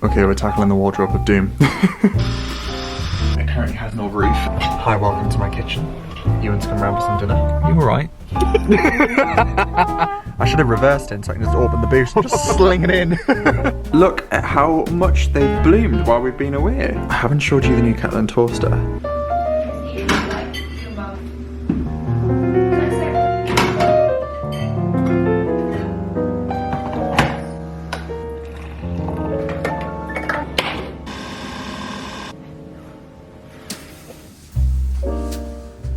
Okay, we're tackling the wardrobe of doom. It currently has no roof. Hi, welcome to my kitchen. Ewan's come round for some dinner. You alright? I should have reversed it so I can just open the boot and just sling it in. Look at how much they've bloomed while we've been away. I haven't showed you the new Catleugh toaster.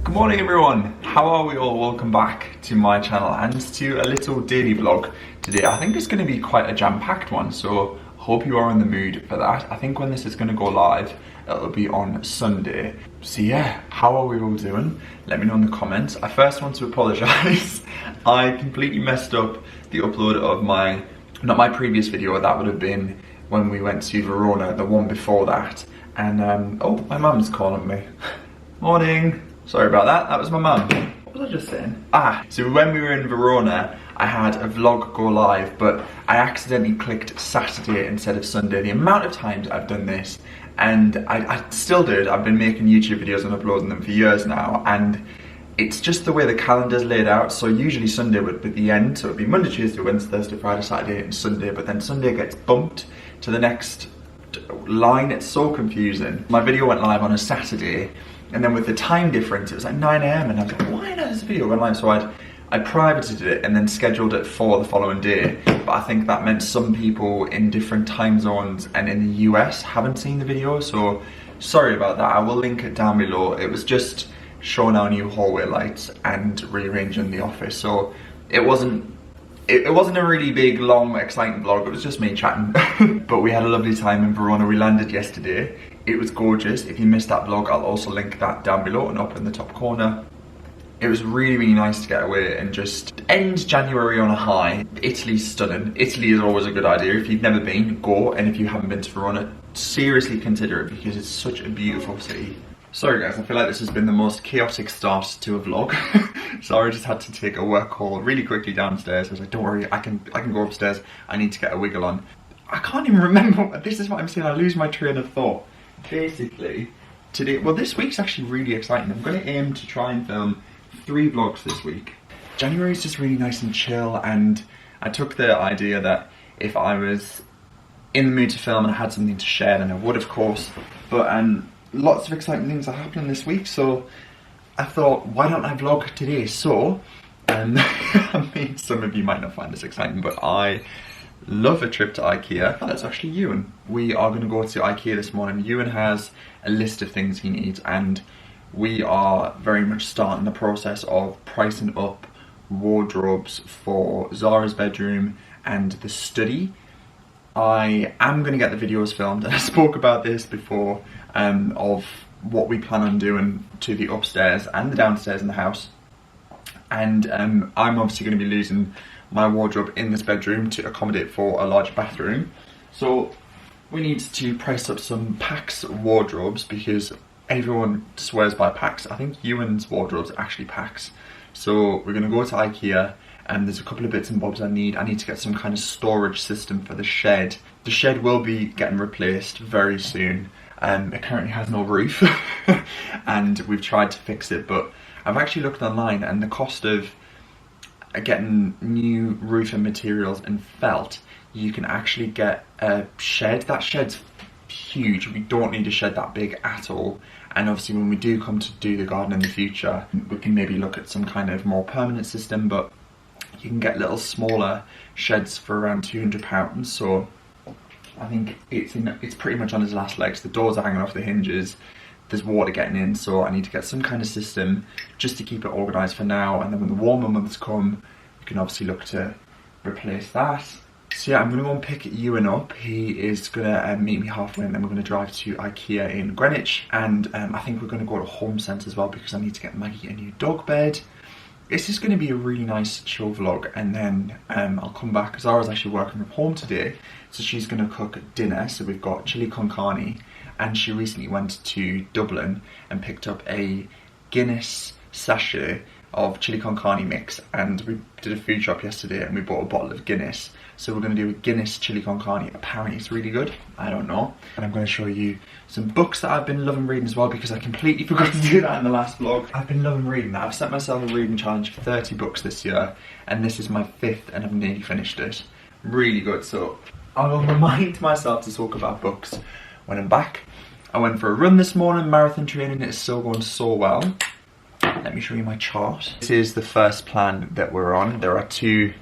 Good morning everyone, how are we all? Welcome back to my channel and to a little daily vlog today. I think it's going to be quite a jam-packed one, so hope you are in the mood for that. I think when this is going to go live, it'll be on Sunday. So yeah, how are we all doing? Let me know in the comments. I first want to apologise. I completely messed up the upload of not my previous video, that would have been when we went to Verona, the one before that. And oh, my mum's calling me. Morning. Sorry about that, that was my mum. What was I just saying? So when we were in Verona, I had a vlog go live, but I accidentally clicked Saturday instead of Sunday. The amount of times I've done this, and I still did. I've been making YouTube videos and uploading them for years now, and it's just the way the calendar's laid out. So usually Sunday would be the end, so it'd be Monday, Tuesday, Wednesday, Thursday, Friday, Saturday, and Sunday, but then Sunday gets bumped to the next line. It's so confusing. My video went live on a Saturday, and then with the time difference, it was like 9 AM, and I was like, why not this video went live? So I privated it and then scheduled it for the following day. But I think that meant some people in different time zones and in the US haven't seen the video, so sorry about that. I will link it down below. It was just showing our new hallway lights and rearranging the office. So it wasn't a really big, long, exciting vlog. It was just me chatting. But we had a lovely time in Verona. We landed yesterday. It was gorgeous. If you missed that vlog, I'll also link that down below and up in the top corner. It was really, really nice to get away and just end January on a high. Italy's stunning. Italy is always a good idea. If you've never been, go. And if you haven't been to Verona, seriously consider it because it's such a beautiful city. Sorry guys, I feel like this has been the most chaotic start to a vlog. Sorry, I just had to take a work call really quickly downstairs. I was like, don't worry, I can go upstairs. I need to get a wiggle on. I can't even remember. This is what I'm saying. I lose my train of thought. Basically, today, well, this week's actually really exciting. I'm going to aim to try and film 3 vlogs this week. January is just really nice and chill, and I took the idea that if I was in the mood to film and I had something to share, then I would, of course. But lots of exciting things are happening this week, so I thought, why don't I vlog today? So, I mean, some of you might not find this exciting, but I love a trip to Ikea. Oh, that's actually Ewan. We are going to go to Ikea this morning. Ewan has a list of things he needs, and we are very much starting the process of pricing up wardrobes for Zara's bedroom and the study. I am going to get the videos filmed, and I spoke about this before, of what we plan on doing to the upstairs and the downstairs in the house. And I'm obviously going to be losing my wardrobe in this bedroom to accommodate for a large bathroom. So we need to price up some Pax wardrobes because everyone swears by Pax. I think Ewan's wardrobe's actually Pax. So we're going to go to Ikea, and there's a couple of bits and bobs I need. I need to get some kind of storage system for the shed. The shed will be getting replaced very soon. It currently has no roof and we've tried to fix it, but I've actually looked online, and the cost of getting new roofing materials and felt, you can actually get a shed. That shed's huge. We don't need a shed that big at all, and obviously when we do come to do the garden in the future, we can maybe look at some kind of more permanent system, but you can get little smaller sheds for around £200, so I think it's pretty much on its last legs. The doors are hanging off the hinges, there's water getting in, so I need to get some kind of system just to keep it organised for now, and then when the warmer months come, we can obviously look to replace that. So yeah, I'm going to go and pick Ewan up. He is going to meet me halfway, and then we're going to drive to Ikea in Greenwich, and I think we're going to go to Homesense as well because I need to get Maggie a new dog bed. This is going to be a really nice chill vlog, and then I'll come back because Zara's actually working from home today, so she's going to cook dinner. So we've got chili con carne, and she recently went to Dublin and picked up a Guinness sachet of chili con carne mix, and we did a food shop yesterday and we bought a bottle of Guinness. So we're going to do a Guinness chili con carne. Apparently it's really good. I don't know. And I'm going to show you some books that I've been loving reading as well, because I completely forgot to do that in the last vlog. I've been loving reading. I've set myself a reading challenge for 30 books this year, and this is my 5th and I've nearly finished it. Really good. So I will remind myself to talk about books when I'm back. I went for a run this morning, marathon training. It's still going so well. Let me show you my chart. This is the first plan that we're on. There are 2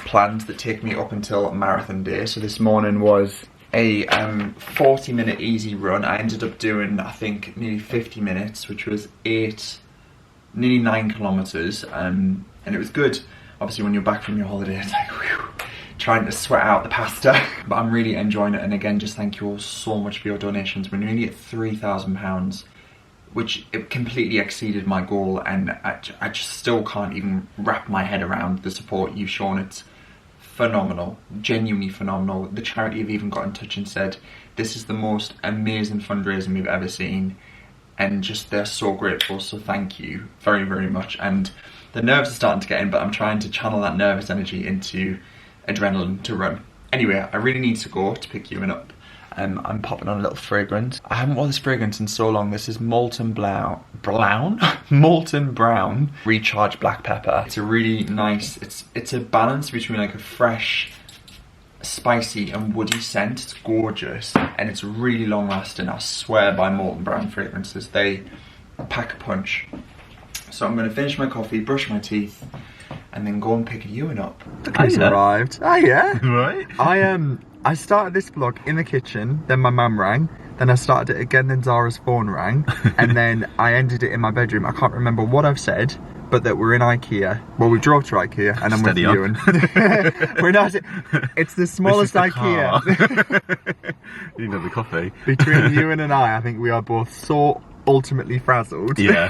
plans that take me up until marathon day. So this morning was a 40-minute easy run. I ended up doing, I think, nearly 50 minutes, which was nearly 9 kilometers, and it was good. Obviously when you're back from your holiday, it's like, whew, trying to sweat out the pasta. But I'm really enjoying it, and again, just thank you all so much for your donations. We're nearly at £3,000, which it completely exceeded my goal, and I just still can't even wrap my head around the support you've shown. It's phenomenal, genuinely phenomenal. The charity have even got in touch and said this is the most amazing fundraising we've ever seen, and just they're so grateful. So thank you very, very much. And the nerves are starting to get in, but I'm trying to channel that nervous energy into adrenaline to run. Anyway, I really need to go to pick Ewan up. I'm popping on a little fragrance. I haven't worn this fragrance in so long. This is Molten Brown? Molten Brown Recharged Black Pepper. It's a really nice, it's a balance between like a fresh, spicy and woody scent. It's gorgeous and it's really long lasting. I swear by Molten Brown fragrances, they pack a punch. So I'm going to finish my coffee, brush my teeth, and then go and pick Ewan up. He's arrived. Oh yeah. Right. I started this vlog in the kitchen, then my mum rang, then I started it again, then Zara's phone rang, and then I ended it in my bedroom. I can't remember what I've said, but that we're in Ikea. Well, we drove to Ikea, and I'm with Ewan. We're not. It's the smallest Ikea. You didn't have the coffee. Between Ewan and I think we are both so ultimately frazzled. Yeah.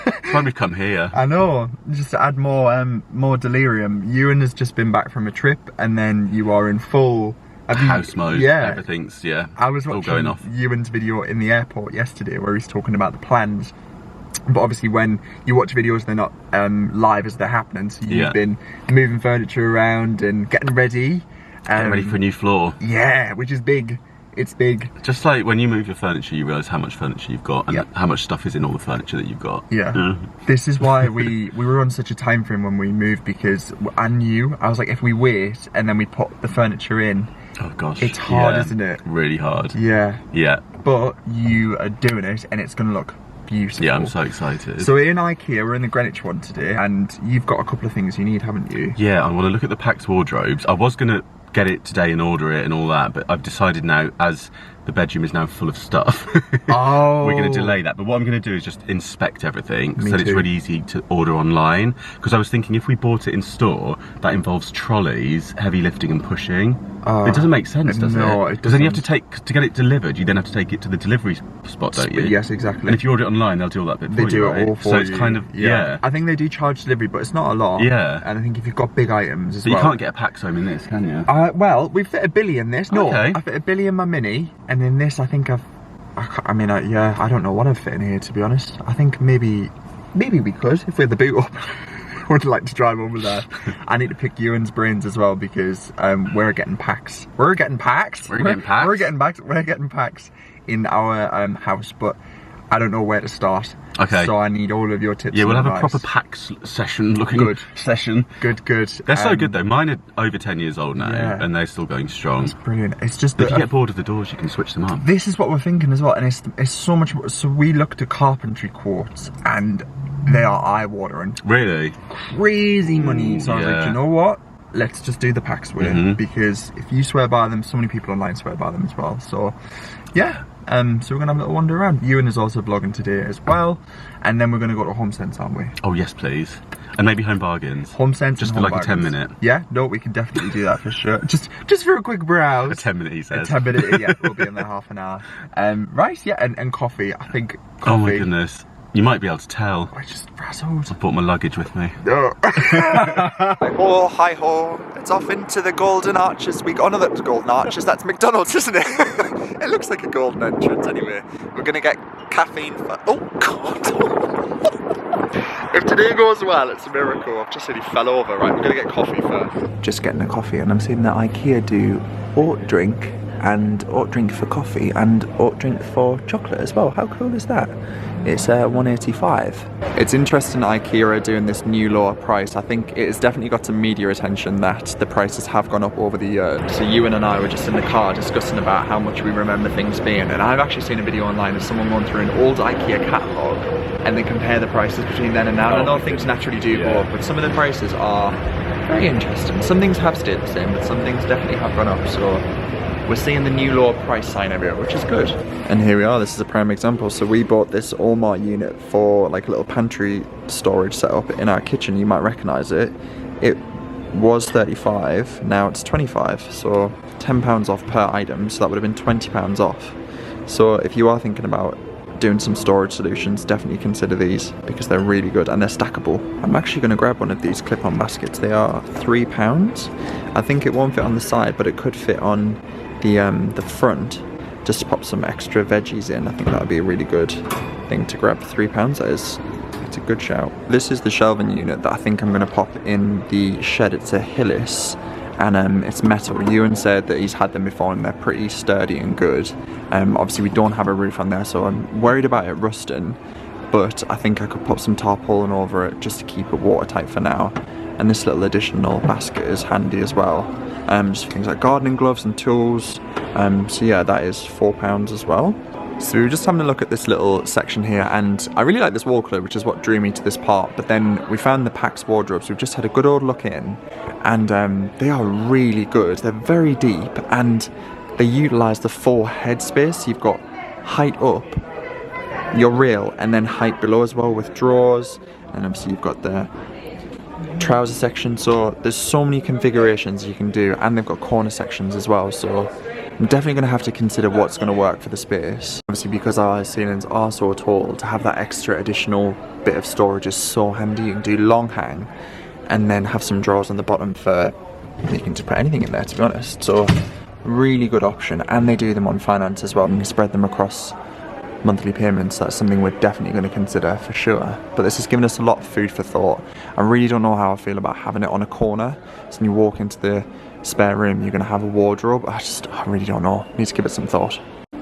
That's why we've come here. I know. Just to add more delirium. Ewan has just been back from a trip, and then you are in full house mode. Yeah. Everything's, yeah. I was all watching going off. Ewan's video in the airport yesterday where he's talking about the plans. But obviously when you watch videos, they're not live as they're happening. So you've been moving furniture around and getting ready. Getting ready for a new floor. Yeah, which is big. It's big. Just like when you move your furniture, you realise how much furniture you've got and how much stuff is in all the furniture that you've got. Yeah. This is why we were on such a time frame when we moved, because I was like, if we wait and then we put the furniture in, oh gosh, it's hard, isn't it? Really hard. Yeah. Yeah. But you are doing it and it's going to look beautiful. Yeah, I'm so excited. So we're in Ikea, we're in the Greenwich one today, and you've got a couple of things you need, haven't you? Yeah, I want to look at the Pax wardrobes. I was going to get it today and order it and all that, but I've decided now, as the bedroom is now full of stuff, we're going to delay that. But what I'm going to do is just inspect everything so that it's really easy to order online, because I was thinking if we bought it in store, that involves trolleys, heavy lifting and pushing. It doesn't make sense, does it? No, because then you have to to get it delivered, you then have to take it to the delivery spot, don't you? Yes, exactly. And if you order it online, they'll do all that bit for you. They do it all for you. So it's kind of, I think they do charge delivery, but it's not a lot. Yeah. And I think if you've got big items as well. But you can't get a Pax home in this, can you? Well, we fit a Billy in this. No, okay. I fit a Billy in my Mini, and in this I think I don't know what I've fit in here, to be honest. I think maybe we could, if we had the boot up. Would like to drive over there. I need to pick Ewan's brains as well, because we're getting packs. We're getting packs in our house, but I don't know where to start. Okay. So I need all of your tips. Yeah, we'll have advice. a proper Pax session looking. Good. Session. Good. They're so good though. Mine are over 10 years old now, and they're still going strong. It's brilliant. It's just that if you get bored of the doors, you can switch them up. This is what we're thinking as well, and it's so much. So we looked at carpentry quotes, and they are eye-watering. Really? Crazy money. So I was like, you know what? Let's just do the Pax way, because if you swear by them, so many people online swear by them as well. So, yeah. So we're gonna have a little wander around. Ewan is also vlogging today as well, and then we're gonna go to Homesense, aren't we? Oh yes, please. And maybe Home Bargains. Homesense, just for like a 10-minute. Yeah, no, we can definitely do that for sure. Just for a quick browse. A 10-minute, he says. A 10-minute, yeah, we'll be in there half an hour. Right, yeah, and coffee. I think coffee. Oh my goodness. You might be able to tell. I just frazzled. I brought my luggage with me. Oh, hi ho. It's off into the Golden Arches. Oh no, that's Golden Arches. That's McDonald's, isn't it? It looks like a golden entrance anyway. We're going to get caffeine for... Oh, God. If today goes well, it's a miracle. I've just said he fell over. Right, we're gonna get coffee first. Just getting a coffee, and I'm seeing that IKEA do oat drink and oat drink for coffee and oat drink for chocolate as well. How cool is that? It's $1.85. It's interesting IKEA are doing this new lower price. I think it has definitely got some media attention that the prices have gone up over the years. So Ewan and I were just in the car discussing about how much we remember things being, and I've actually seen a video online of someone going through an old IKEA catalogue and they compare the prices between then and now. And I know things naturally do go up, but some of the prices are very interesting. Some things have stayed the same, but some things definitely have gone up. So we're seeing the new lower price sign everywhere, which is good. And here we are, this is a prime example. So we bought this Homeware unit for like a little pantry storage setup in our kitchen. You might recognise it. It was 35, now it's 25. So £10 off per item, so that would have been £20 off. So if you are thinking about doing some storage solutions, definitely consider these because they're really good and they're stackable. I'm actually going to grab one of these clip-on baskets. They are £3. I think it won't fit on the side, but it could fit on the front, just to pop some extra veggies in. I think that would be a really good thing to grab for £3. That is, it's a good shout. This is the shelving unit that I think I'm going to pop in the shed. It's a Hillis and it's metal. Ewan said that he's had them before and they're pretty sturdy and good. Obviously we don't have a roof on there, so I'm worried about it rusting, but I think I could put some tarpaulin over it just to keep it watertight for now. And this little additional basket is handy as well. Just for things like gardening gloves and tools. So yeah, that is £4 as well. So we were just having a look at this little section here, and I really like this wall colour, which is what drew me to this part. But then we found the Pax wardrobes. We've just had a good old look in, and they are really good. They're very deep, and they utilise the full headspace. You've got height up, your rail, and then height below as well with drawers, and obviously you've got the trouser section. So there's so many configurations you can do, and they've got corner sections as well. So I'm definitely going to have to consider what's going to work for the space. Obviously, because our ceilings are so tall, to have that extra additional bit of storage is so handy. You can do long hang and then have some drawers on the bottom for, you can just put anything in there, to be honest. So really good option, and they do them on finance as well. You can spread them across monthly payments. That's something we're definitely going to consider for sure. But this has given us a lot of food for thought. I really don't know how I feel about having it on a corner. So when you walk into the spare room, you're going to have a wardrobe. I really don't know. Need to give it some thought.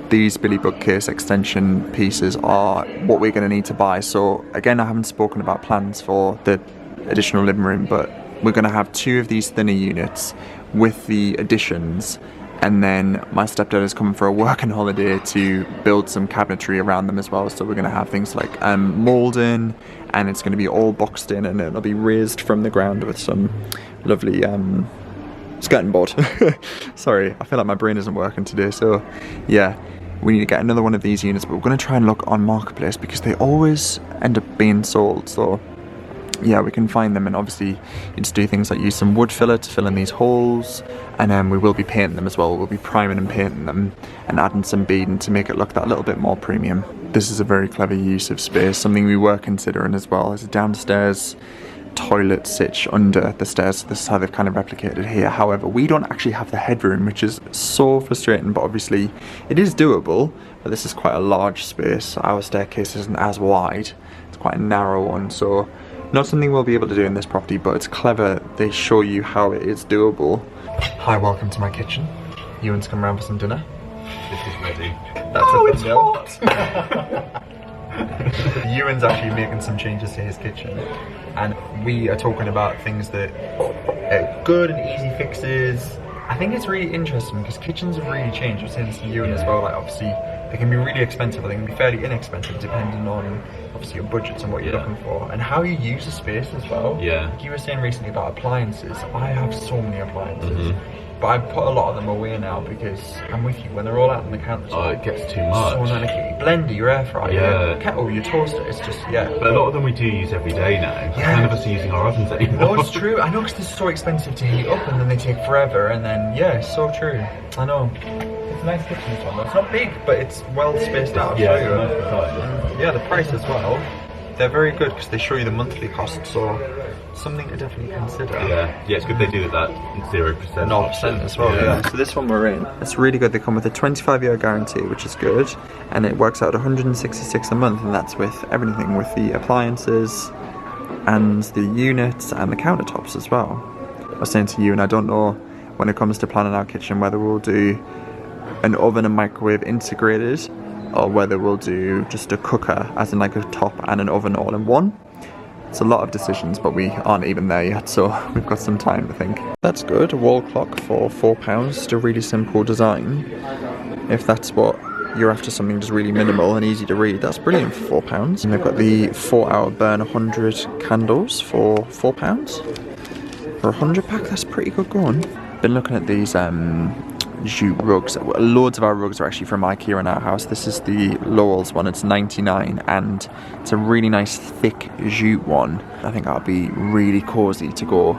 These Billy bookcase extension pieces are what we're going to need to buy. So again, I haven't spoken about plans for the additional living room, but we're going to have 2 of these thinner units with the additions. And then my stepdad is coming for a working holiday to build some cabinetry around them as well. So we're going to have things like moulding, and it's going to be all boxed in, and it'll be raised from the ground with some lovely skirting board. Sorry, I feel like my brain isn't working today. So yeah, we need to get another one of these units, but we're going to try and look on Marketplace because they always end up being sold. So yeah, we can find them, and obviously you just do things like use some wood filler to fill in these holes, and then we will be painting them as well. We'll be priming and painting them and adding some beading to make it look that little bit more premium. This is a very clever use of space. Something we were considering as well is a downstairs toilet sitch under the stairs. So this is how they've kind of replicated here. However, we don't actually have the headroom, which is so frustrating, but obviously it is doable. But this is quite a large space. Our staircase isn't as wide. It's quite a narrow one, so not something we'll be able to do in this property, but it's clever. They show you how it is doable. Hi, welcome to my kitchen. Ewan's come around for some dinner. This is ready. That's it's hot! Ewan's actually making some changes to his kitchen, and we are talking about things that are good and easy fixes. I think it's really interesting because kitchens have really changed. I've seen this in Ewan as well. Like obviously they can be really expensive, or they can be fairly inexpensive depending on obviously your budgets and what you're looking for and how you use the space as well. Like you were saying recently about appliances. I have so many appliances. But I put a lot of them away now because I'm with you. When they're all out on the countertop, oh, it gets too much. So your blender, your air fryer, your kettle, your toaster. It's just But a lot of them we do use every day now. None of us are using our ovens anymore. No, it's true. I know because they're so expensive to heat up, and then they take forever. And then it's so true. I know. It's a nice kitchen this one. It's not big, but it's well spaced out. Yeah, the price as well. They're very good because they show you the monthly cost. So something to definitely consider. Yeah, it's good they do that 0%. 0% as well, So this one we're in, it's really good. They come with a 25-year guarantee, which is good, and it works out 166 a month, and that's with everything, with the appliances, and the units and the countertops as well. I was saying to you, and I don't know when it comes to planning our kitchen whether we'll do an oven and microwave integrated or whether we'll do just a cooker as in like a top and an oven all in one. It's a lot of decisions, but we aren't even there yet, so we've got some time to think. That's good, a wall clock for £4, just a really simple design. If that's what you're after, something just really minimal and easy to read, that's brilliant for £4. And they've got the 4-hour burn 100 candles for £4. For a 100 pack, that's pretty good going. Been looking at these jute rugs. Loads of our rugs are actually from Ikea in our house. This is the Lowell's one, it's 99, and it's a really nice thick jute one. I think that'll be really cosy to go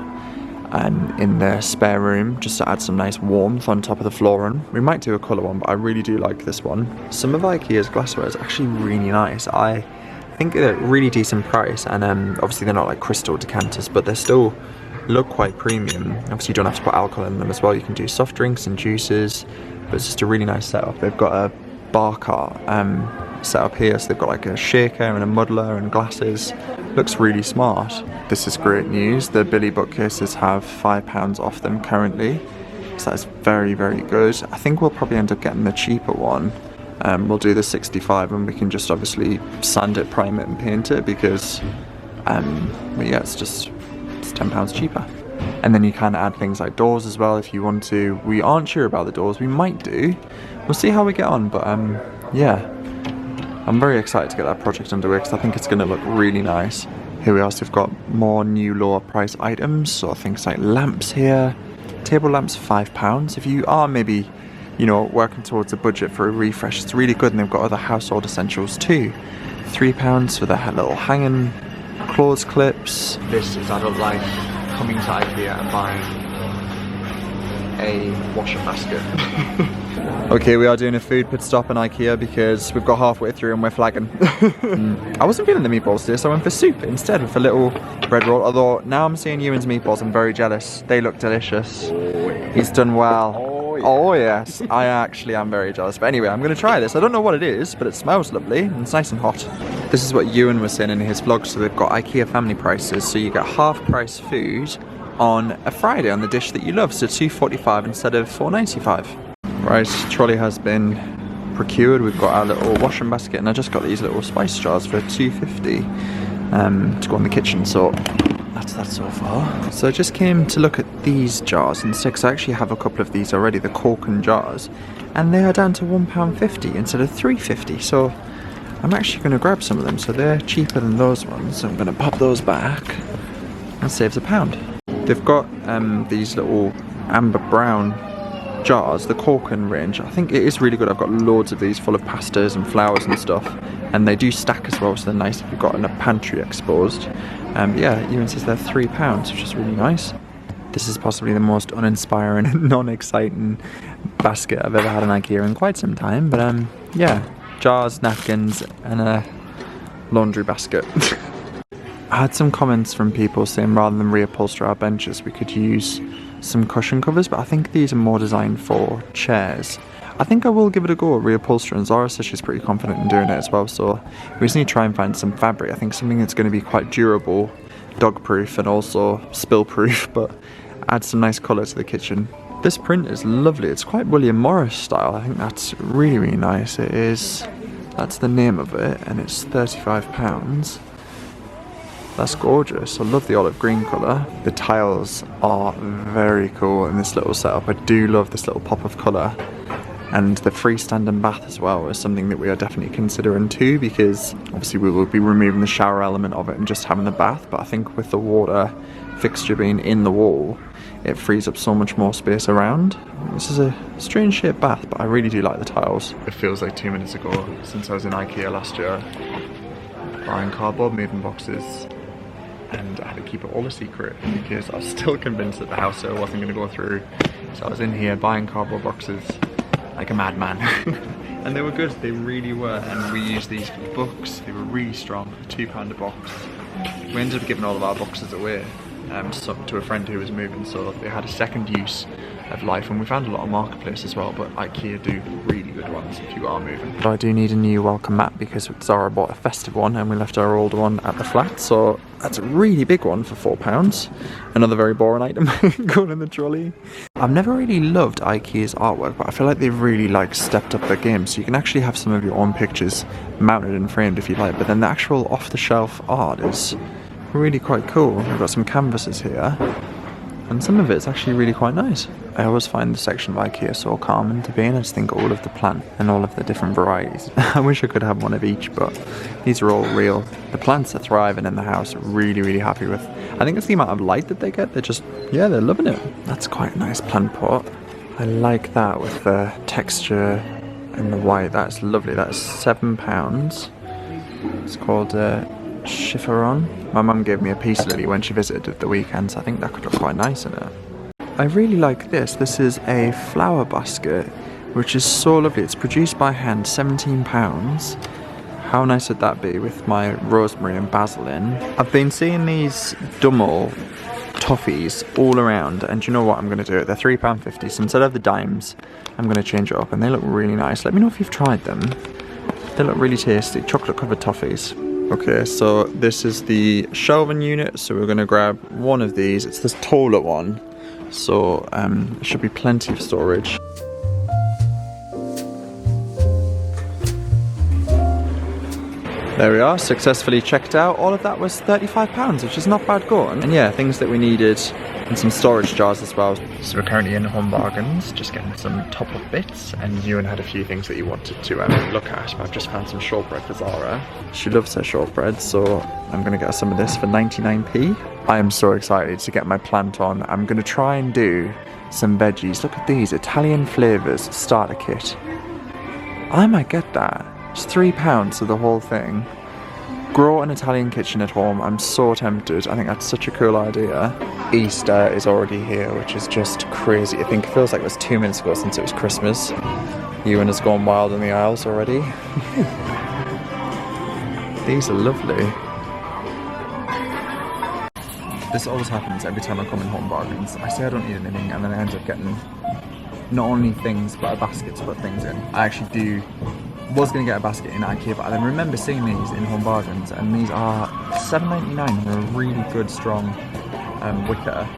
in the spare room, just to add some nice warmth on top of the flooring. We might do a colour one, but I really do like this one. Some of Ikea's glassware is actually really nice. I think they're a really decent price, and obviously they're not like crystal decanters, but they're still look quite premium. Obviously you don't have to put alcohol in them as well. You can do soft drinks and juices, but it's just a really nice setup. They've got a bar cart set up here, so they've got like a shaker and a muddler and glasses. Looks really smart. This is great news. The Billy bookcases have £5 off them currently, so that's very, very good. I think we'll probably end up getting the cheaper one. We'll do the 65 and we can just obviously sand it, prime it and paint it, because but yeah, it's £10 cheaper. And then you can add things like doors as well if you want to. We aren't sure about the doors, we might do. We'll see how we get on, but yeah. I'm very excited to get that project underway because I think it's going to look really nice. Here we are, so we've got more new lower price items, so things like lamps here. Table lamps, £5. If you are maybe, you know, working towards a budget for a refresh, it's really good, and they've got other household essentials too. £3 for the little hanging clothes clips. This is adult life, coming to Ikea and buying a washing basket. Okay, we are doing a food pit stop in Ikea because we've got halfway through and we're flagging. I wasn't feeling the meatballs today, so I went for soup instead with a little bread roll. Although now I'm seeing Ewan's meatballs, I'm very jealous. They look delicious. He's done well. Oh yes, I actually am very jealous. But anyway, I'm going to try this. I don't know what it is, but it smells lovely and it's nice and hot. This is what Ewan was saying in his vlog. So they've got Ikea family prices. So you get half price food on a Friday on the dish that you love. So $2.45 instead of $4.95. Right, trolley has been procured. We've got our little washing basket, and I just got these little spice jars for $2.50 to go in the kitchen. So that's that so far. So I just came to look at these jars instead, because I actually have a couple of these already, the Corken jars, and they are down to £1.50 instead of $3.50. So I'm actually going to grab some of them. So they're cheaper than those ones. So I'm going to pop those back, and saves £1. They've got these little amber brown jars, the Corken range. I think it is really good. I've got loads of these full of pastas and flowers and stuff, and they do stack as well, so they're nice if you've got in a pantry exposed. Yeah, Ewan says they're £3, which is really nice. This is possibly the most uninspiring and non-exciting basket I've ever had in Ikea in quite some time, but yeah, jars, napkins and a laundry basket. I had some comments from people saying rather than reupholster our benches we could use some cushion covers, but I think these are more designed for chairs. I think I will give it a go at reupholstering. Zara says she's pretty confident in doing it as well, so we just need to try and find some fabric. I think something that's going to be quite durable, dog proof and also spill proof, but add some nice colour to the kitchen. This print is lovely. It's quite William Morris style. I think that's really, really nice. It is, that's the name of it, and it's £35. That's gorgeous. I love the olive green colour. The tiles are very cool in this little setup. I do love this little pop of colour. And the freestanding bath as well is something that we are definitely considering too, because obviously we will be removing the shower element of it and just having the bath, but I think with the water fixture being in the wall, it frees up so much more space around. This is a strange shaped bath, but I really do like the tiles. It feels like 2 minutes ago since I was in Ikea last year, buying cardboard moving boxes. And I had to keep it all a secret because I was still convinced that the house sale wasn't going to go through. So I was in here buying cardboard boxes like a madman. And they were good, they really were. And we used these for books. They were really strong, £2 a box. We ended up giving all of our boxes away to a friend who was moving, so they had a second use of life, and we found a lot of Marketplace as well, but Ikea do really good ones if you are moving. But I do need a new welcome mat because Zara bought a festive one and we left our old one at the flat, so that's a really big one for £4. Another very boring item going in the trolley. I've never really loved Ikea's artwork, but I feel like they've really like stepped up their game, so you can actually have some of your own pictures mounted and framed if you like, but then the actual off-the-shelf art is really quite cool. We've got some canvases here, and some of it's actually really quite nice. I always find the section of Ikea so calming to be in. I just think all of the plant and all of the different varieties. I wish I could have one of each, but these are all real. The plants are thriving in the house, really happy with. I think it's the amount of light that they get. They're just, yeah, they're loving it. That's quite a nice plant pot. I like that with the texture and the white. That's lovely. That is £7. It's called Chiffon. My mum gave me a peace lily when she visited at the weekend, so I think that could look quite nice in it. I really like this. This is a flower basket, which is so lovely. It's produced by hand, £17. How nice would that be with my rosemary and basil in? I've been seeing these Dummel toffees all around, and do you know what I'm going to do? They're £3.50, so instead of the dimes, I'm going to change it up, and they look really nice. Let me know if you've tried them. They look really tasty. Chocolate covered toffees. Okay, so this is the shelving unit, so we're going to grab one of these. It's this taller one, so there should be plenty of storage. There we are, successfully checked out. All of that was £35, which is not bad going. And yeah, things that we needed, and some storage jars as well. So we're currently in Home Bargains, just getting some top-up bits, and Ewan had a few things that he wanted to look at, but I've just found some shortbread for Zara. She loves her shortbread, so I'm gonna get her some of this for 99p. I am so excited to get my plant on. I'm gonna try and do some veggies. Look at these, Italian flavours starter kit. I might get that. It's £3 for the whole thing. Grow an Italian kitchen at home. I'm so tempted. I think that's such a cool idea. Easter is already here, which is just crazy. I think it feels like it was 2 minutes ago since it was Christmas. Ewan has gone wild in the aisles already. These are lovely. This always happens every time I come in Home Bargains. I say I don't need anything, and then I end up getting not only things, but a basket to put things in. I actually was going to get a basket in Ikea, but I then remember seeing these in Home Bargains, and these are £7.99. They're a really good, strong wicker.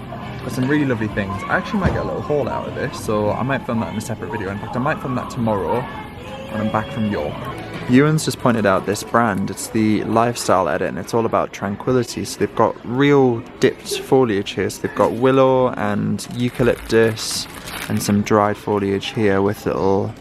Got some really lovely things. I actually might get a little haul out of this, so I might film that in a separate video. In fact, I might film that tomorrow when I'm back from York. Ewan's just pointed out this brand. It's the Lifestyle Edit, and it's all about tranquility. So they've got real dipped foliage here. So they've got willow and eucalyptus and some dried foliage here with little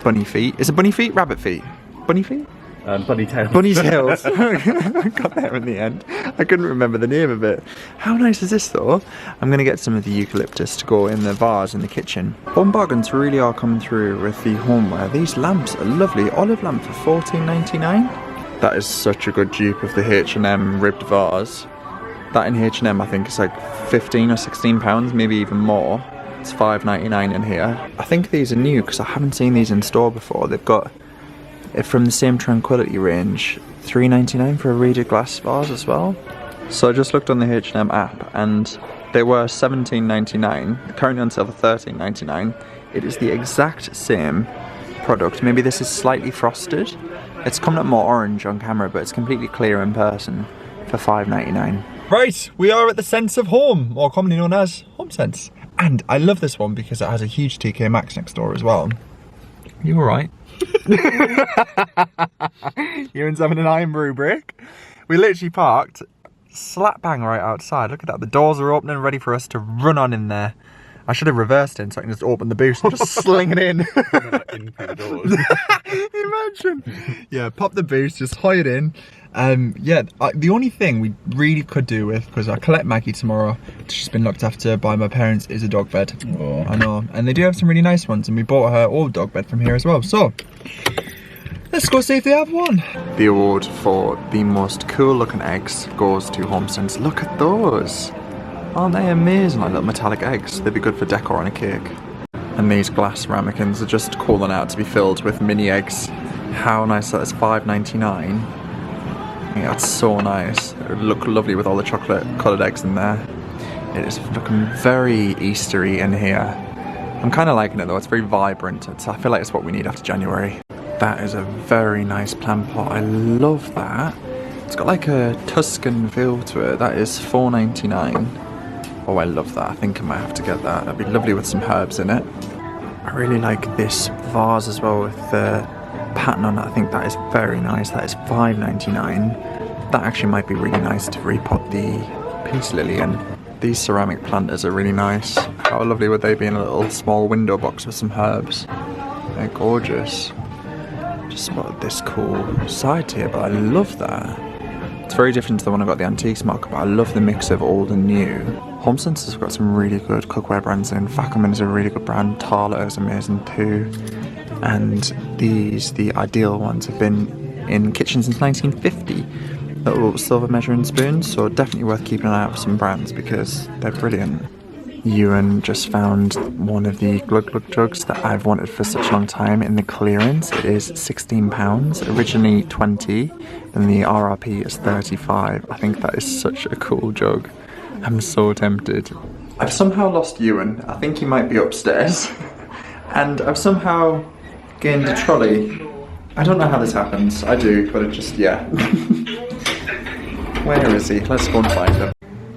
bunny feet. Is it bunny feet? Rabbit feet? Bunny feet? Bunny tails. Bunny tails. I got there in the end. I couldn't remember the name of it. How nice is this though? I'm going to get some of the eucalyptus to go in the vase in the kitchen. Home Bargains really are coming through with the homeware. These lamps are lovely. Olive lamp for £14.99. That is such a good dupe of the H&M ribbed vase. That in H&M I think is like £15 or £16, maybe even more. It's £5.99 in here. I think these are new because I haven't seen these in store before. They've got it from the same Tranquility range, £3.99 for a reeded glass vase as well. So I just looked on the H&M app and they were £17.99, currently on sale for £13.99. It is the exact same product. Maybe this is slightly frosted. It's coming up more orange on camera, but it's completely clear in person for £5.99. Right, we are at the Sense of Home, or commonly known as Homesense. And I love this one because it has a huge TK Maxx next door as well. You alright? Ewan's having an iron brew break. We literally parked slap bang right outside. Look at that, the doors are open and ready for us to run on in there. I should have reversed in so I can just open the boost and just sling it in. In through the doors. Imagine. Yeah, pop the boost, just hide in. Yeah, the only thing we really could do with, because I collect Maggie tomorrow, she's been looked after by my parents, is a dog bed. Oh. I know, and they do have some really nice ones, and we bought her old dog bed from here as well, so let's go see if they have one. The award for the most cool looking eggs goes to Homesense. Look at those. Aren't they amazing, like little metallic eggs? They'd be good for decor on a cake. And these glass ramekins are just calling out to be filled with mini eggs. How nice that is, £5.99. Yeah, that's so nice. It would look lovely with all the chocolate coloured eggs in there. It is looking very Eastery in here. I'm kind of liking it though, it's very vibrant. I feel like it's what we need after January. That is a very nice plant pot, I love that. It's got like a Tuscan feel to it. That is $4.99. Oh, I love that. I think I might have to get that. That'd be lovely with some herbs in it. I really like this vase as well with the pattern on it. I think that is very nice. That is $5.99. That actually might be really nice to repot the peace lily in. These ceramic planters are really nice. How lovely would they be in a little small window box with some herbs? They're gorgeous. Just spotted this cool side table. I love that. It's very different to the one I got at the Antiques Market, but I love the mix of old and new. Homesense has got some really good cookware brands in. Fackelman is a really good brand. Thaler is amazing too. And these, the Ideal ones, have been in kitchens since 1950. Little silver measuring spoons, so definitely worth keeping an eye out for some brands because they're brilliant. Ewan just found one of the Glug Glug jugs that I've wanted for such a long time in the clearance. It is £16, originally 20, and the RRP is 35. I think that is such a cool jug. I'm so tempted. I've somehow lost Ewan. I think he might be upstairs. And I've somehow gained a trolley. I don't know how this happens. I do, but it just, yeah. Where is he? Let's go and find him.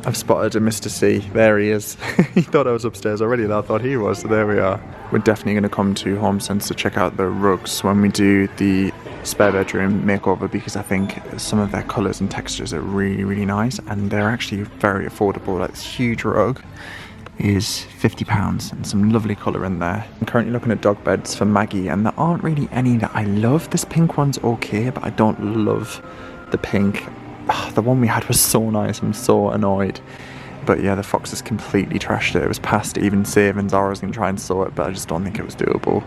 I've spotted a Mr. C. There he is. He thought I was upstairs already, and I thought he was, so there we are. We're definitely going to come to Homesense to check out the rugs when we do the spare bedroom makeover, because I think some of their colours and textures are really, really nice, and they're actually very affordable. Like this huge rug is £50 and some lovely colour in there. I'm currently looking at dog beds for Maggie, and there aren't really any that I love. This pink one's okay, but I don't love the pink. Oh, the one we had was so nice. I'm so annoyed. But yeah, the foxes completely trashed it. It was past even savings. I was going to try and sew it, but I just don't think it was doable.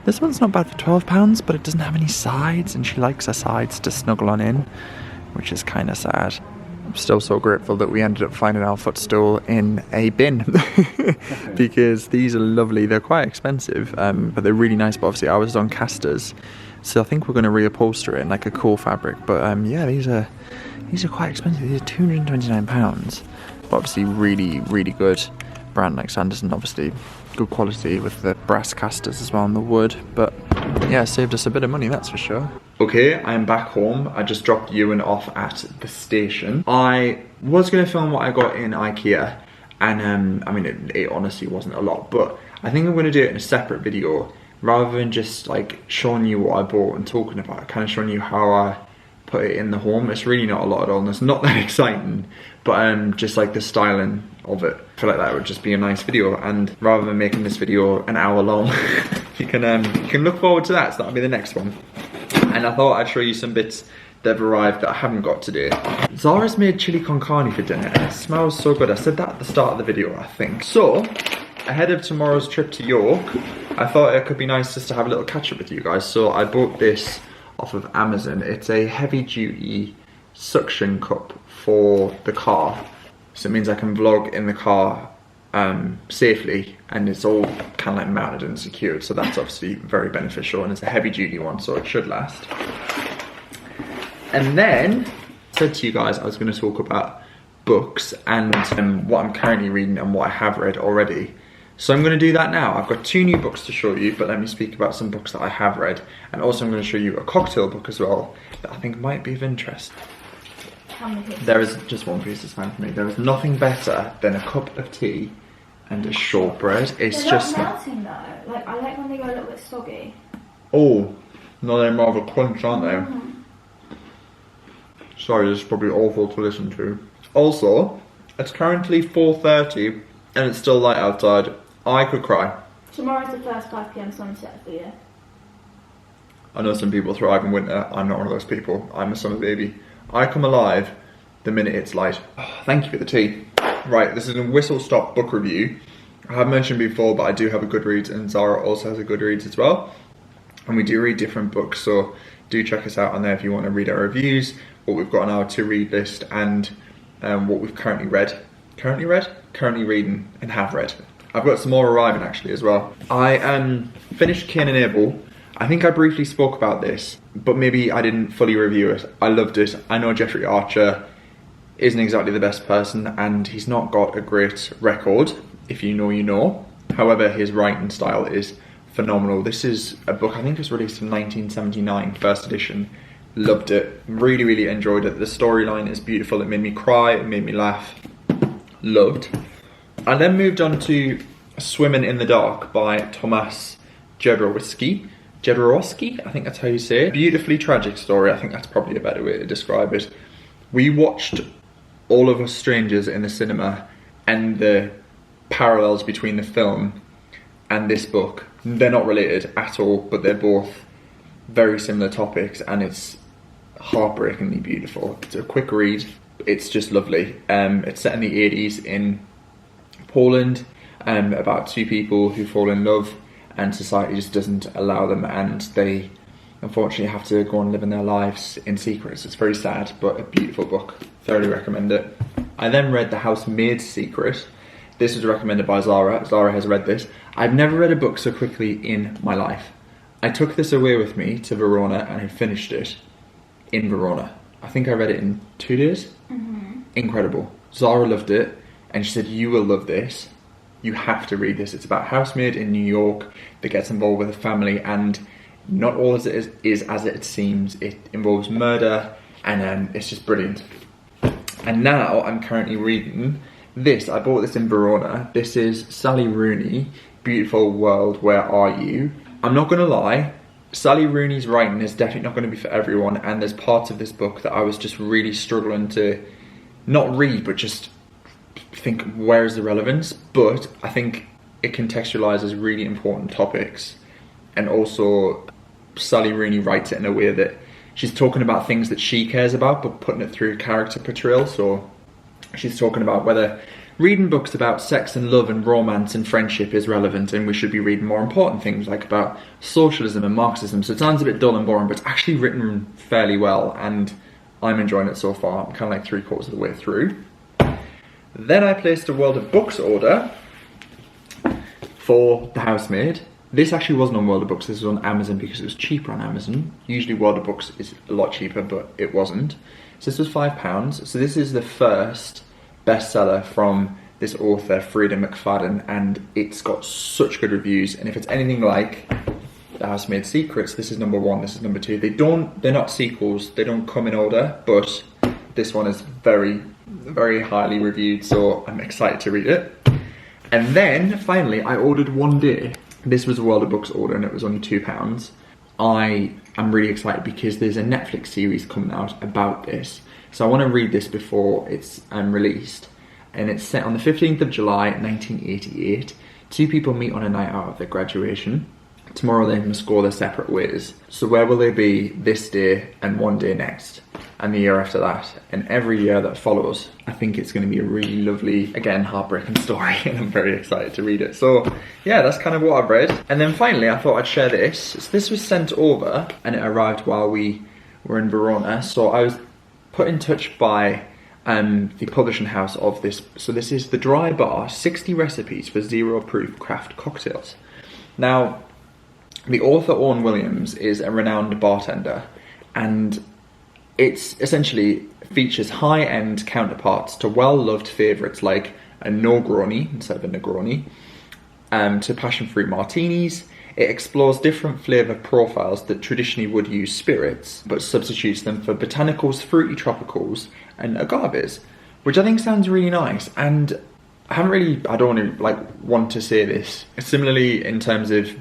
This one's not bad for £12, but it doesn't have any sides, and she likes her sides to snuggle on in, which is kind of sad. I'm still so grateful that we ended up finding our footstool in a bin because these are lovely. They're quite expensive, but they're really nice. But obviously ours is on casters, so I think we're going to reupholster it in like a cool fabric. But yeah, these are quite expensive. These are £229, but obviously really, really good brand like Sanderson. Obviously good quality with the brass casters as well on the wood. But yeah, saved us a bit of money, that's for sure. Okay, I'm back home. I just dropped Ewan off at the station. I was going to film what I got in Ikea, and I mean it honestly wasn't a lot, but I think I'm going to do it in a separate video rather than just like showing you what I bought and talking about it, kind of showing you how I put it in the home. It's really not a lot at all, and it's not that exciting, but just like the styling of it, I feel like that would just be a nice video. And rather than making this video an hour long, you can look forward to that. So that'll be the next one. And I thought I'd show you some bits that have arrived that I haven't got today. Zara's made chili con carne for dinner, and it smells so good. I said that at the start of the video, I think. So ahead of tomorrow's trip to York, I thought it could be nice just to have a little catch up with you guys. So I bought this off of Amazon. It's a heavy duty suction cup for the car, so it means I can vlog in the car safely, and it's all kind of like mounted and secured, so that's obviously very beneficial, and it's a heavy duty one, so it should last. And then I said to you guys I was going to talk about books and what I'm currently reading and what I have read already. So I'm going to do that now. I've got 2 new books to show you, but let me speak about some books that I have read. And also I'm going to show you a cocktail book as well that I think might be of interest. How many pieces? There is just one piece is fine for me. There is nothing better than a cup of tea and a shortbread. It's They're just not melting though. Like I like when they go a little bit soggy. Oh, no, they're more of a crunch, aren't they? Sorry, this is probably awful to listen to. Also, it's currently 4:30 and it's still light outside. I could cry. Tomorrow's the first 5 PM sunset of the year. I know some people thrive in winter. I'm not one of those people. I'm a summer baby. I come alive the minute it's light. Oh, thank you for the tea. Right, this is a whistle stop book review. I have mentioned before, but I do have a Goodreads, and Zara also has a Goodreads as well. And we do read different books, so do check us out on there if you want to read our reviews, what we've got on our to read list, and what we've currently read. Currently reading and have read. I've got some more arriving actually as well. I finished Cain and Abel. I think I briefly spoke about this, but maybe I didn't fully review it. I loved it. I know Jeffrey Archer isn't exactly the best person, and he's not got a great record. If you know, you know. However, his writing style is phenomenal. This is a book, I think it was released in 1979, first edition. Loved it, really, really enjoyed it. The storyline is beautiful. It made me cry, it made me laugh. Loved. I then moved on to Swimming in the Dark by Tomas Jodorowsky. I think that's how you say it. Beautifully tragic story, I think that's probably a better way to describe it. We watched All of Us Strangers in the cinema, and the parallels between the film and this book, they're not related at all, but they're both very similar topics, and it's heartbreakingly beautiful. It's a quick read, it's just lovely. It's set in the 80s in Poland, about two people who fall in love and society just doesn't allow them, and they unfortunately have to go and live in their lives in secret. It's very sad, but a beautiful book. Thoroughly recommend it. I then read The Housemaid's Secret. This was recommended by Zara. Zara has read this. I've never read a book so quickly in my life. I took this away with me to Verona and I finished it in Verona. I think I read it in 2 days. Incredible. Zara loved it and she said, you will love this. You have to read this. It's about a housemaid in New York that gets involved with a family, and not all as it is as it seems. It involves murder, and it's just brilliant. And now I'm currently reading this. I bought this in Verona. This is Sally Rooney, Beautiful World, Where Are You? I'm not gonna lie, Sally Rooney's writing is definitely not gonna be for everyone, and there's parts of this book that I was just really struggling to not read, but just think, where is the relevance? But I think it contextualizes really important topics, and also Sally Rooney writes it in a way that she's talking about things that she cares about, but putting it through character portrayal. So she's talking about whether reading books about sex and love and romance and friendship is relevant, and we should be reading more important things like about socialism and Marxism. So it sounds a bit dull and boring, but it's actually written fairly well, and I'm enjoying it so far. I'm kind of like 3/4 of the way through. Then I placed a World of Books order for The Housemaid. This actually wasn't on World of Books, this was on Amazon because it was cheaper on Amazon. Usually World of Books is a lot cheaper, but it wasn't. So this was £5. So this is the first bestseller from this author, Frida McFadden, and it's got such good reviews. And if it's anything like The Housemaid's Secrets, this is number 1, this is number 2. They're not sequels, they don't come in order, but this one is very, very highly reviewed, so I'm excited to read it. And then finally I ordered One Day. This was a World of Books order and it was only £2. I am really excited because there's a Netflix series coming out about this. So I want to read this before it's released. And it's set on the 15th of July 1988. Two people meet on a night out of their graduation. Tomorrow they must go their separate ways. So where will they be this day and one day next? And the year after that, and every year that follows. I think it's going to be a really lovely, again, heartbreaking story, and I'm very excited to read it. So yeah, that's kind of what I've read. And then finally, I thought I'd share this. So this was sent over, and it arrived while we were in Verona. So I was put in touch by the publishing house of this. So this is The Dry Bar, 60 Recipes for Zero Proof Craft Cocktails. Now, the author, Owen Williams, is a renowned bartender, and it's essentially features high-end counterparts to well-loved favourites like a Negroni instead of a Negroni, to passion fruit martinis. It explores different flavour profiles that traditionally would use spirits, but substitutes them for botanicals, fruity tropicals, and agaves, which I think sounds really nice. And I don't want to say this. Similarly, in terms of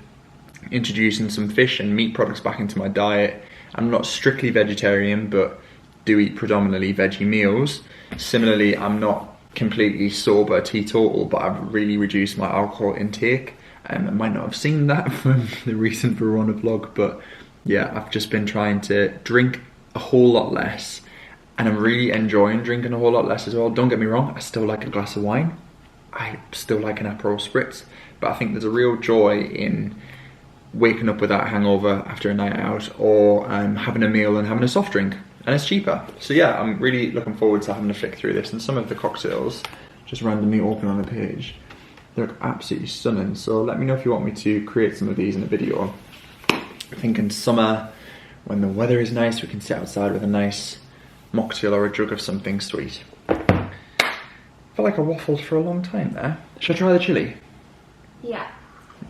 introducing some fish and meat products back into my diet, I'm not strictly vegetarian, but do eat predominantly veggie meals. Similarly, I'm not completely sober, teetotal, but I've really reduced my alcohol intake. I might not have seen that from the recent Verona vlog, but yeah, I've just been trying to drink a whole lot less, and I'm really enjoying drinking a whole lot less as well. Don't get me wrong, I still like a glass of wine. I still like an Aperol Spritz, but I think there's a real joy in waking up without a hangover after a night out, or having a meal and having a soft drink, and it's cheaper. So yeah, I'm really looking forward to having a flick through this, and some of the cocktails just randomly open on the page. They look absolutely stunning, so let me know if you want me to create some of these in a video. I think in summer, when the weather is nice, we can sit outside with a nice mocktail or a jug of something sweet. I feel like I waffled for a long time there. Should I try the chili? Yeah.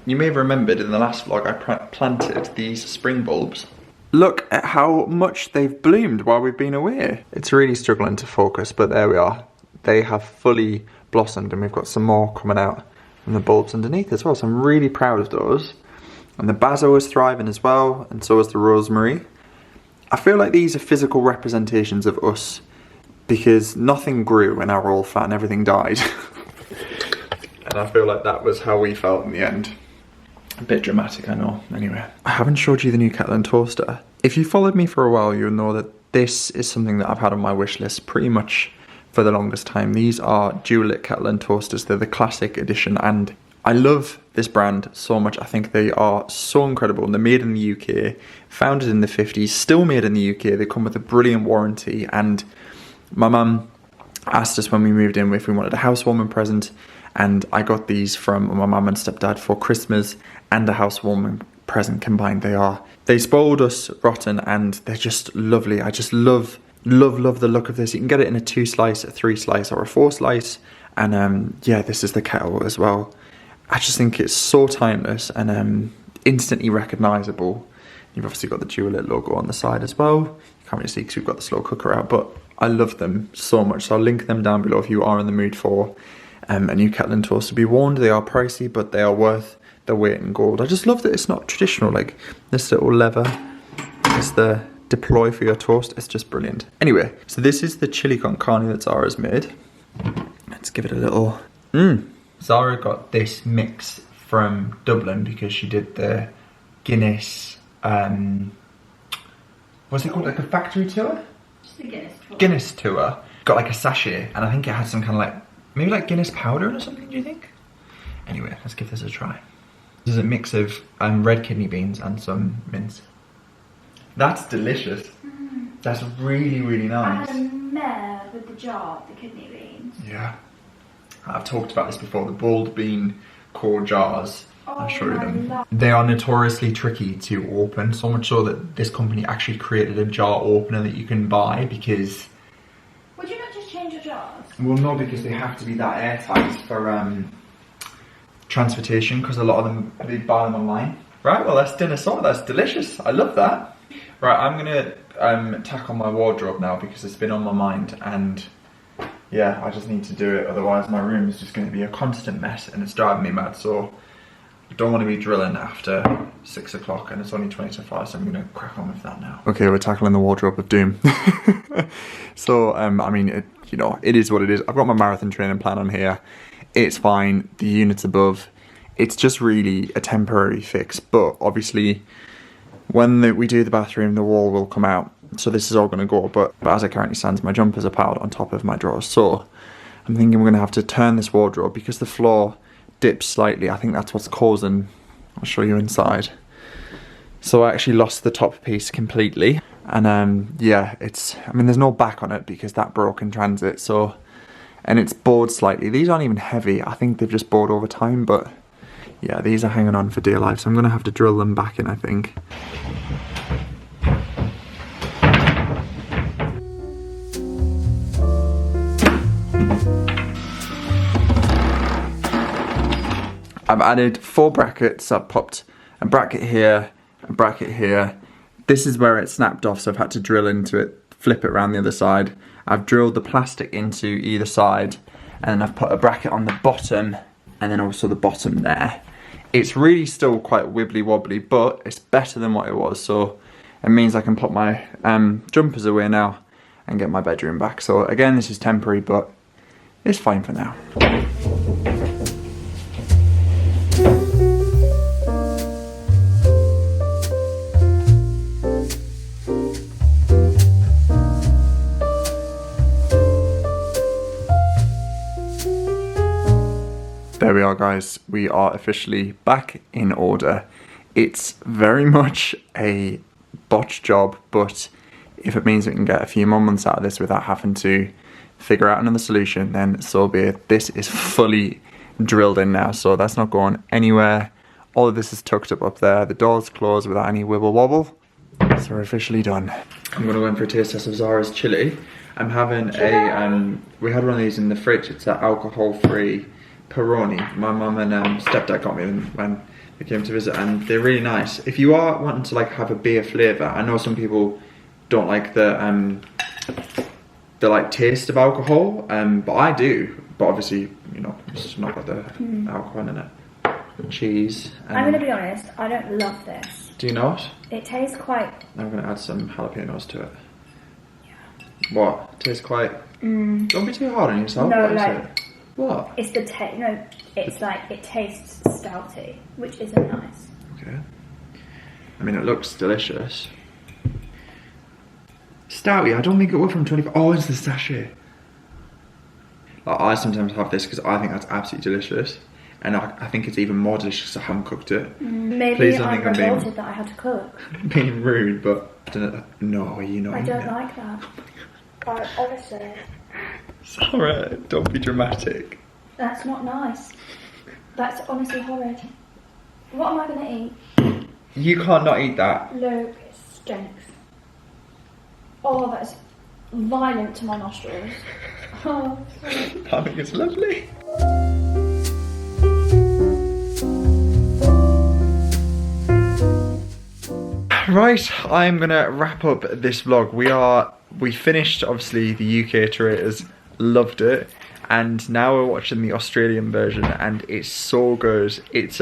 You may have remembered in the last vlog I planted these spring bulbs. Look at how much they've bloomed while we've been away. It's really struggling to focus, but there we are. They have fully blossomed and we've got some more coming out from the bulbs underneath as well. So I'm really proud of those. And the basil is thriving as well, and so is the rosemary. I feel like these are physical representations of us because nothing grew when I were all fat and everything died. And I feel like that was how we felt in the end. A bit dramatic, I know. Anyway, I haven't showed you the new Catleugh toaster. If you followed me for a while, you'll know that this is something that I've had on my wish list pretty much for the longest time. These are dual-lit Catleugh toasters. They're the classic edition, and I love this brand so much. I think they are so incredible. They're made in the UK, founded in the 50s, still made in the UK. They come with a brilliant warranty, and my mum asked us when we moved in if we wanted a housewarming present, and I got these from my mum and stepdad for Christmas and a housewarming present combined. They spoiled us rotten, and they're just lovely. I just love the look of this. You can get it in a 2-slice, a 3-slice, or a 4-slice, and yeah, this is the kettle as well. I just think it's so timeless and instantly recognisable. You've obviously got the dual-lit logo on the side as well. You can't really see because we've got the slow cooker out, but I love them so much. So I'll link them down below if you are in the mood for a new Catleugh toaster. Be warned, they are pricey, but they are worth their weight in gold. I just love that it's not traditional, like this little lever is the deploy for your toast. It's just brilliant. Anyway, so this is the chili con carne that Zara's made. Let's give it a little Zara got this mix from Dublin because she did the Guinness, what's it called, like a factory tour? Just the Guinness tour. Guinness tour. Got like a sachet, and I think it had some kind of like, maybe like Guinness powder or something, do you think? Anyway, let's give this a try. This is a mix of red kidney beans and some mince. That's delicious. That's really, really nice. I had a mare with the jar of the kidney beans. Yeah. I've talked about this before, the boiled bean core jars. I'll show you them. They are notoriously tricky to open, so much so that this company actually created a jar opener that you can buy because... Would you not just change your jars? Well, no, because they have to be that airtight for transportation, because a lot of them, they buy them online. Right, well that's dinner sorted, that's delicious, I love that. Right, I'm gonna tackle my wardrobe now because it's been on my mind, and yeah, I just need to do it, otherwise my room is just going to be a constant mess and it's driving me mad. So I don't want to be drilling after 6 o'clock, and it's only 20 to 5, so I'm going to crack on with that now. Okay, we're tackling the wardrobe of doom. So, I mean, it is what it is. I've got my marathon training plan on here. It's fine, the unit's above. It's just really a temporary fix, but obviously when we do the bathroom, the wall will come out. So this is all going to go, but as it currently stands, my jumpers are piled on top of my drawers. So I'm thinking we're going to have to turn this wardrobe because the floor dips slightly. I think that's what's causing, I'll show you inside. So I actually lost the top piece completely. And yeah, there's no back on it because that broke in transit. So, and it's bored slightly. These aren't even heavy. I think they've just bored over time, but yeah, these are hanging on for dear life. So I'm going to have to drill them back in, I think. I've added 4 brackets. I've popped a bracket here, a bracket here. This is where it snapped off, so I've had to drill into it, flip it around the other side. I've drilled the plastic into either side, and then I've put a bracket on the bottom, and then also the bottom there. It's really still quite wibbly wobbly, but it's better than what it was, so it means I can put my jumpers away now and get my bedroom back. So again, this is temporary, but it's fine for now. There we are, guys. We are officially back in order. It's very much a botch job, but if it means we can get a few more months out of this without having to figure out another solution, then so be it. This is fully drilled in now, so that's not going anywhere. All of this is tucked up there. The door's closed without any wibble wobble. So we're officially done. I'm gonna go in for a taste test of Zara's chili. I'm having we had one of these in the fridge. It's an alcohol-free Peroni. My mum and stepdad got me them when they came to visit, and they're really nice. If you are wanting to like have a beer flavour, I know some people don't like the like taste of alcohol, but I do. But obviously, you know, it's not got the alcohol in it. Cheese. I'm going to be honest, I don't love this. Do you not? It tastes quite... I'm going to add some jalapenos to it. Yeah. What? It tastes quite... Don't be too hard on yourself. No, what is like... it? What? It's the taste... No, it's like, it tastes stouty, which isn't nice. Okay. I mean, it looks delicious. Stouty, I don't think it would from 25... Oh, it's the sachet. Like, I sometimes have this because I think that's absolutely delicious. And I think it's even more delicious because I haven't cooked it. Maybe Please don't I think I'm revolted that I had to cook. being rude, but I don't know. No, you know. I don't like that. Honestly. Sarah, don't be dramatic. That's not nice. That's honestly horrid. What am I going to eat? You can't not eat that. Look, it stinks. Oh, that's violent to my nostrils. Oh, I think it's lovely. Right, I'm gonna wrap up this vlog. We finished obviously the UK traitors, loved it, and now we're watching the Australian version, and it's so good. It's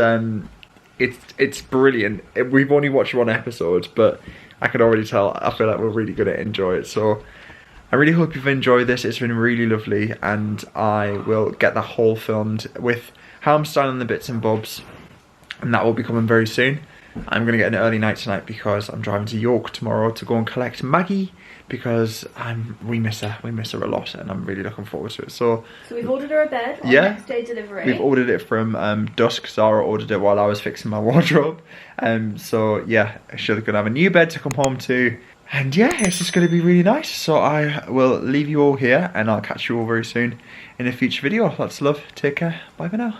brilliant. We've only watched one episode, but I can already tell. I feel like we're really gonna enjoy it. So I really hope you've enjoyed this. It's been really lovely, and I will get the whole filmed with how I'm styling the bits and bobs, and that will be coming very soon. I'm going to get an early night tonight because I'm driving to York tomorrow to go and collect Maggie, because we miss her a lot, and I'm really looking forward to it. So we've ordered her a bed on next day delivery. We've ordered it from Dusk. Zara ordered it while I was fixing my wardrobe. So yeah, she's going to have a new bed to come home to. And yeah, it's just going to be really nice. So I will leave you all here, and I'll catch you all very soon in a future video. Lots of love. Take care. Bye for now.